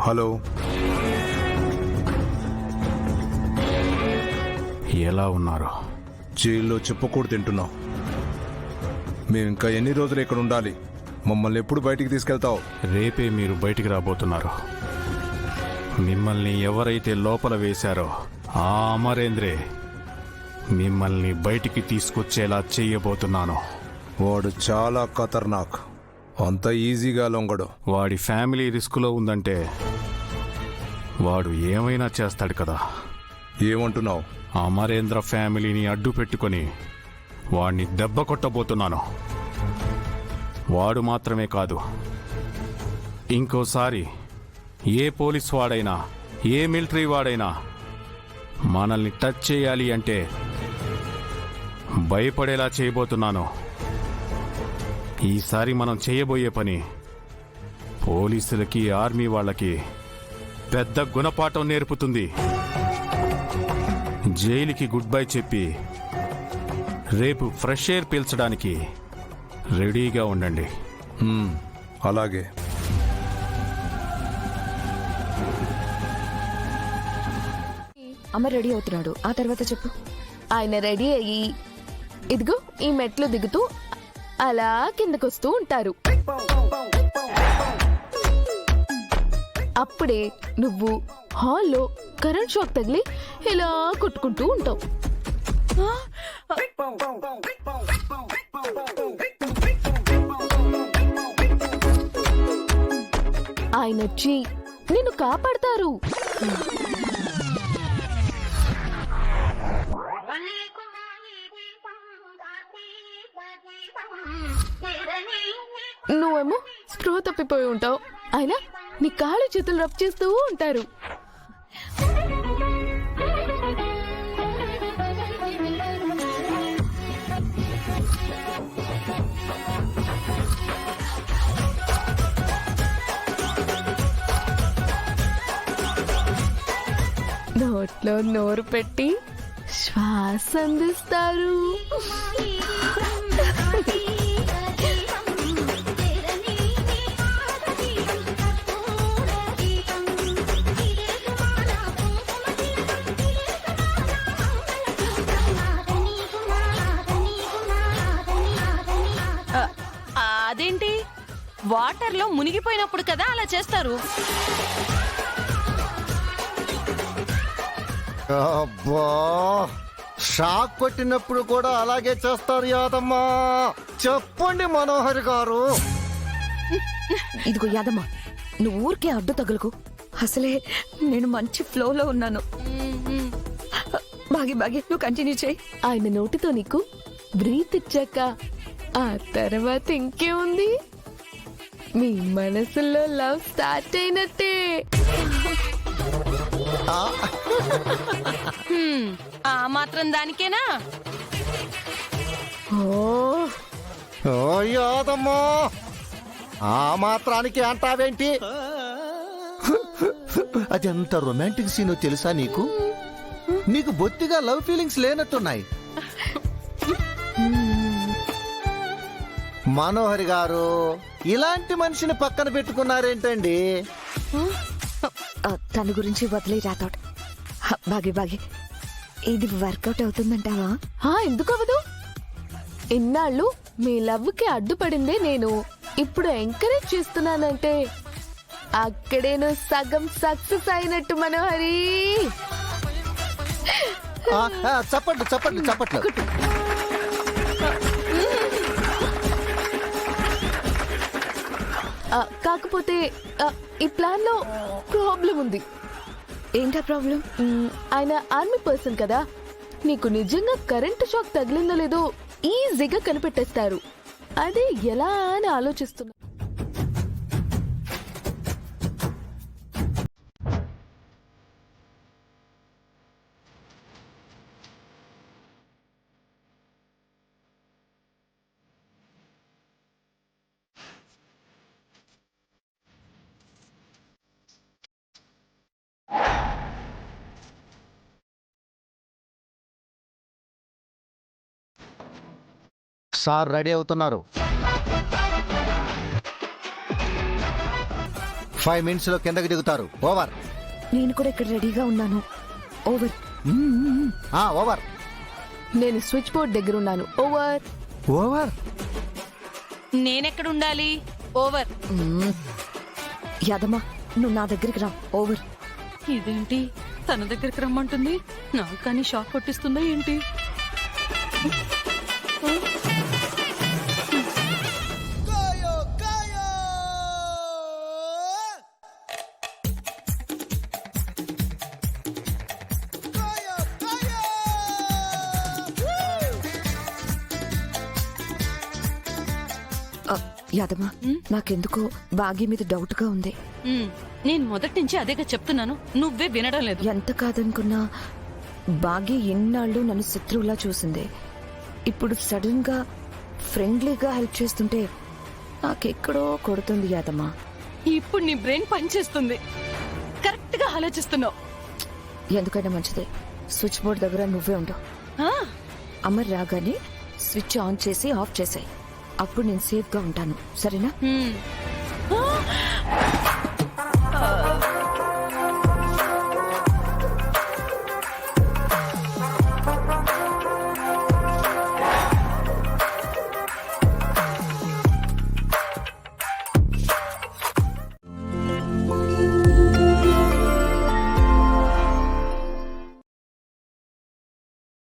Hello, ఎలా ఉన్నారు? జైల్లో చెప్పుకూడు తింటున్నాం. మేము ఇంకా ఎన్ని రోజులు ఇక్కడ ఉండాలి? మమ్మల్ని ఎప్పుడు బయటికి తీసుకెళ్తావు? రేపే మీరు బయటికి రాబోతున్నారు. మిమ్మల్ని ఎవరైతే లోపల వేశారో ఆ అమరేంద్రే మిమ్మల్ని బయటికి తీసుకొచ్చేలా చెయ్యబోతున్నాను. వాడు చాలా ఖతర్నాక్. అంత ఈజీగా లొంగడు. వాడి ఫ్యామిలీ రిస్కులో ఉందంటే వాడు ఏమైనా చేస్తాడు కదా. ఏమంటున్నావు? అమరేంద్ర ఫ్యామిలీని అడ్డు పెట్టుకొని వాడిని దెబ్బ కొట్టబోతున్నాను. వాడు మాత్రమే కాదు, ఇంకోసారి ఏ పోలీస్ వాడైనా ఏ మిలిటరీ వాడైనా మనల్ని టచ్ చేయాలి అంటే భయపడేలా చేయబోతున్నాను. ఈసారి మనం చేయబోయే పని పోలీసులకి ఆర్మీ వాళ్ళకి పెద్ద గుణపాఠం నేర్పుతుంది. జైలుకి గుడ్ బై చెప్పి రేపు ఫ్రెష్ ఎయిర్ పీల్చడానికి రెడీగా ఉండండి. అలాగే. అమ్మ రెడీ అవుతున్నాడు, ఆ తర్వాత చెప్పు. ఆయన రెడీ అయ్యి ఇదిగో ఈ మెట్లు దిగుతూ అలా కిందకొస్తూ ఉంటారు. అప్పుడే నువ్వు హాల్లో కరెంట్ షాక్ తగిలి ఇలా కొట్టుకుంటూ ఉంటావు. ఆయన వచ్చి నిన్ను కాపాడతారు. నువ్వేమో స్ప్రో తప్పిపోయి ఉంటావు. ఆయన నీ కాళ్ళు చేతులు రబ్ చేస్తూ ఉంటారు. నోట్లో నోరు పెట్టి శ్వాస అందిస్తారు. అదేంటి, వాటర్ లో మునిగిపోయినప్పుడు కదా అలా చేస్తారు? అబ్బా, షాక్ కొట్టినప్పుడు కూడా అలాగే చేస్తారు యాదమ్మా. చెప్పండి మనోహర్ గారు. ఇదిగో యాదమ్మ, నువ్వు ఊరికే అడ్డు తగులుకు. అసలే నేను మంచి ఫ్లోలో ఉన్నాను. బాగి బాగి నువ్వు కంటిన్యూ చేయి. ఆయన నోటితో నీకు బ్రీత్ ఇచ్చాక ఆ తర్వాత ఇంకే ఉంది, మీ మనసులో లవ్ స్టార్ట్ అయినట్టే. ఆ మాత్రం దానికేనా? ఓ యాదమ్మా, ఆ మాత్రానికి అంటావేంటి? అది ఎంత రొమాంటిక్ సీనో తెలుసా నీకు? నీకు బొత్తిగా లవ్ ఫీలింగ్స్ లేనట్టున్నాయి. మనోహర్ గారు, ఇలాంటి మనిషిని పక్కన పెట్టుకున్నారేంటండి? తన గురించి వదిలే రాథోడ్. బాగి బాగి, ఇది వర్కౌట్ అవుతుందంటావా? ఎందుకు అవ్వదు? ఇన్నాళ్ళు మీ లవ్ కి అడ్డుపడిందే నేను. ఇప్పుడు ఎంకరేజ్ చేస్తున్నానంటే అక్కడే నువ్వు సగం సక్సెస్ అయినట్టు మనోహరి. చప్పట్లు చప్పట్లు చప్పట్లు. కాకపోతే ఈ ప్లాన్ లో ప్రాబ్లం ఉంది. ఏంటా ప్రాబ్లం? ఆయన ఆర్మీ పర్సన్ కదా, నీకు నిజంగా కరెంటు షాక్ తగిలిందో లేదో ఈజీగా కనిపెట్టేస్తారు. అదే ఎలా అని ఆలోచిస్తున్నా. సార్ రెడీ అవుతున్నారు. 5 minutes లో కిందకి దిగుతారు. ఓవర్. నేను కూడా ఇక్కడ రెడీగా ఉన్నాను. ఓవర్. ఓవర్. నేను స్విచ్ బోర్డ్ దగ్గర ఉన్నాను. ఓవర్. ఓవర్. నేనెక్కడ ఉండాలి? ఓవర్. యాదమ్మ నువ్వు నా దగ్గరికి రా. ఓవర్. ఇదేంటి తన దగ్గరికి రమ్మంటుంది? నాకు కానీ షాక్ కొట్టిస్తుందా ఏంటి? యాదమ్మ నాకెందుకో బాగి మీద డౌట్ గా ఉంది. నేను మొదటి నుంచి అదేగా చెప్తున్నాను, నువ్వే వినడం లేదు. ఎంత కాదనుకున్నా బాగి ఎన్నాళ్ళు నన్ను శత్రువులా చూసింది. ఇప్పుడు సడన్ గా ఫ్రెండ్లీగా హెల్ప్ చేస్తుంటే నాకెక్కడో కొడుతుంది యాదమ్మ. ఇప్పుడు నీ బ్రెయిన్ పనిచేస్తుంది, కరెక్ట్ గా ఆలోచిస్తున్నావు. ఎందుకైనా మంచిది స్విచ్ బోర్డ్ దగ్గర నువ్వే ఉండు. ఆ, అమర్ రాగానే స్విచ్ ఆన్ చేసి ఆఫ్ చేసాయి. అప్పుడు నేను సేఫ్ గా ఉంటాను. సరేనా?